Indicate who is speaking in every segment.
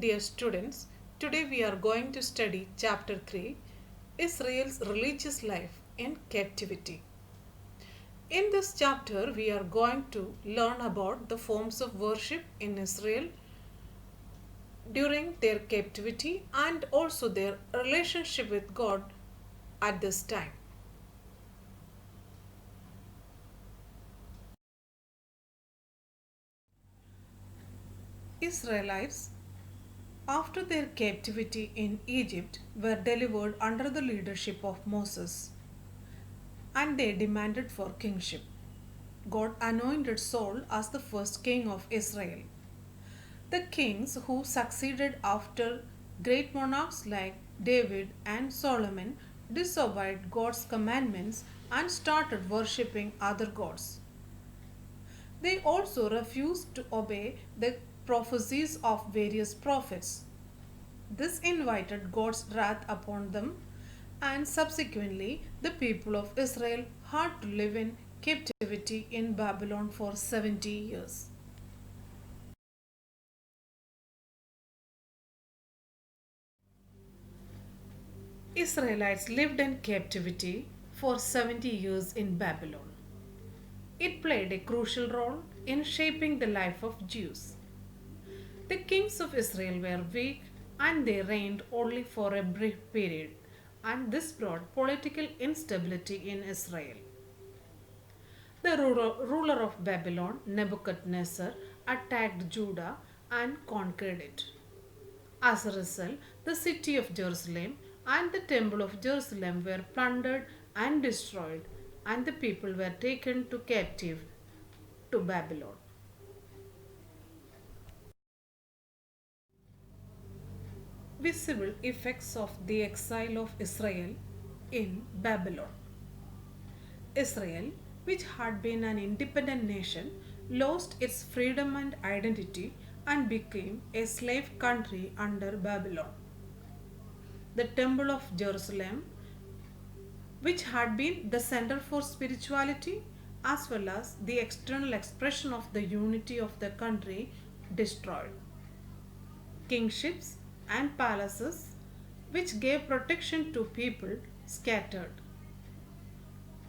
Speaker 1: Dear students, today we are going to study Chapter 3, Israel's Religious Life in Captivity. In this chapter, we are going to learn about the forms of worship in Israel during their captivity and also their relationship with God at this time. Israelites, after their captivity in Egypt, were delivered under the leadership of Moses and they demanded for kingship. God anointed Saul as the first king of Israel. The kings who succeeded after great monarchs like David and Solomon disobeyed God's commandments and started worshipping other gods. They also refused to obey the prophecies of various prophets. This invited God's wrath upon them, and subsequently, the people of Israel had to live in captivity in Babylon for 70 years. Israelites lived in captivity for 70 years in Babylon. It played a crucial role in shaping the life of Jews. The kings of Israel were weak and they reigned only for a brief period, and this brought political instability in Israel. The ruler of Babylon, Nebuchadnezzar, attacked Judah and conquered it. As a result, the city of Jerusalem and the temple of Jerusalem were plundered and destroyed, and the people were taken to captive to Babylon. Visible effects of the exile of Israel in Babylon. Israel, which had been an independent nation, lost its freedom and identity and became a slave country under Babylon. The Temple of Jerusalem, which had been the center for spirituality as well as the external expression of the unity of the country, destroyed. Kingships and palaces, which gave protection to people, scattered.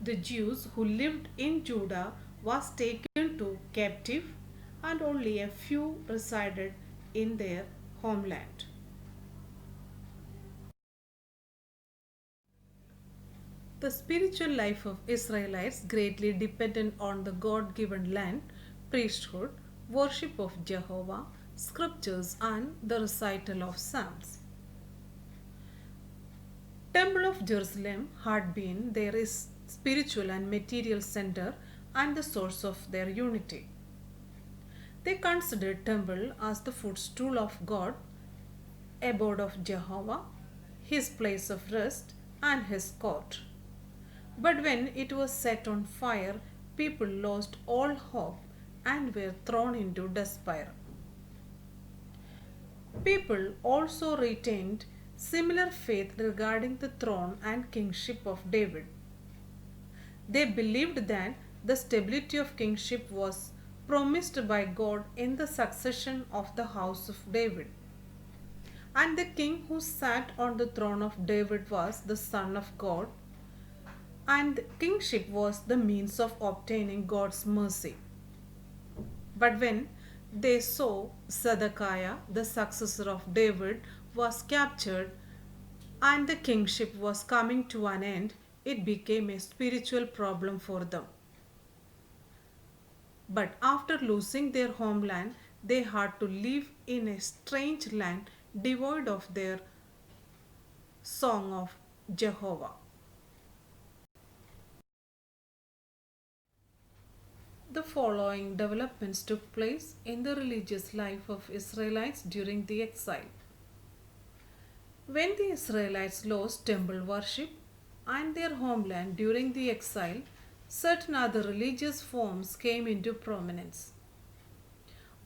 Speaker 1: The Jews who lived in Judah was taken to captive and only a few resided in their homeland. The spiritual life of Israelites greatly depended on the God-given land, priesthood, worship of Jehovah, scriptures and the recital of psalms. Temple of Jerusalem had been their spiritual and material center and the source of their unity. They considered temple as the footstool of God, abode of Jehovah, his place of rest and his court. But when it was set on fire, people lost all hope and were thrown into despair. People also retained similar faith regarding the throne and kingship of David. They believed that the stability of kingship was promised by God in the succession of the house of David. And the king who sat on the throne of David was the Son of God, and kingship was the means of obtaining God's mercy. But when they saw Zedekiah, the successor of David, was captured and the kingship was coming to an end, it became a spiritual problem for them. But after losing their homeland, they had to live in a strange land devoid of their song of Jehovah. The following developments took place in the religious life of Israelites during the exile. When the Israelites lost temple worship and their homeland during the exile, certain other religious forms came into prominence.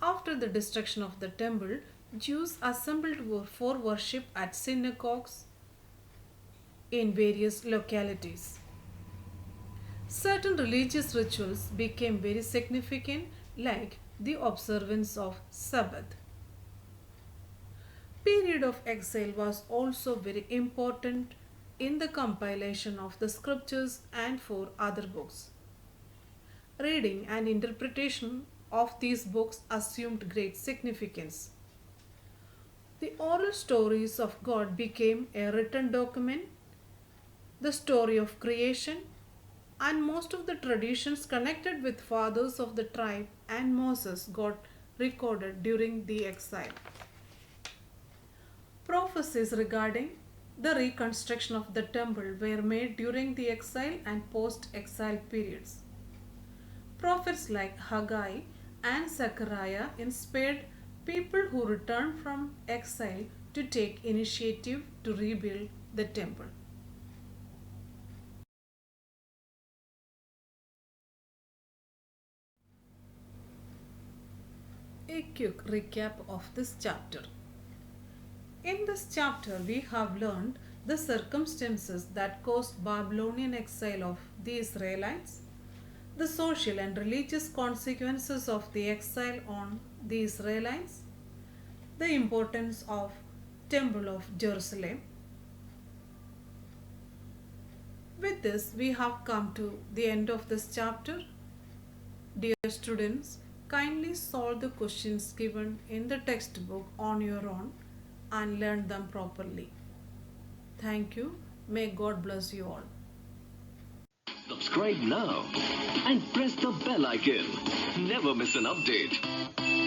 Speaker 1: After the destruction of the temple, Jews assembled for worship at synagogues in various localities. Certain religious rituals became very significant, like the observance of Sabbath. Period of exile was also very important in the compilation of the scriptures and for other books. Reading and interpretation of these books assumed great significance. The oral stories of God became a written document, the story of creation, and most of the traditions connected with fathers of the tribe and Moses got recorded during the exile. Prophecies regarding the reconstruction of the temple were made during the exile and post exile periods. Prophets like Haggai and Zechariah inspired people who returned from exile to take initiative to rebuild the temple. A quick recap of this chapter. In this chapter, we have learned the circumstances that caused Babylonian exile of the Israelites, the social and religious consequences of the exile on the Israelites, the importance of Temple of Jerusalem. With this, we have come to the end of this chapter. Dear students, kindly solve the questions given in the textbook on your own and learn them properly. Thank you. May God bless you all.
Speaker 2: Subscribe now and press the bell icon. Never miss an update.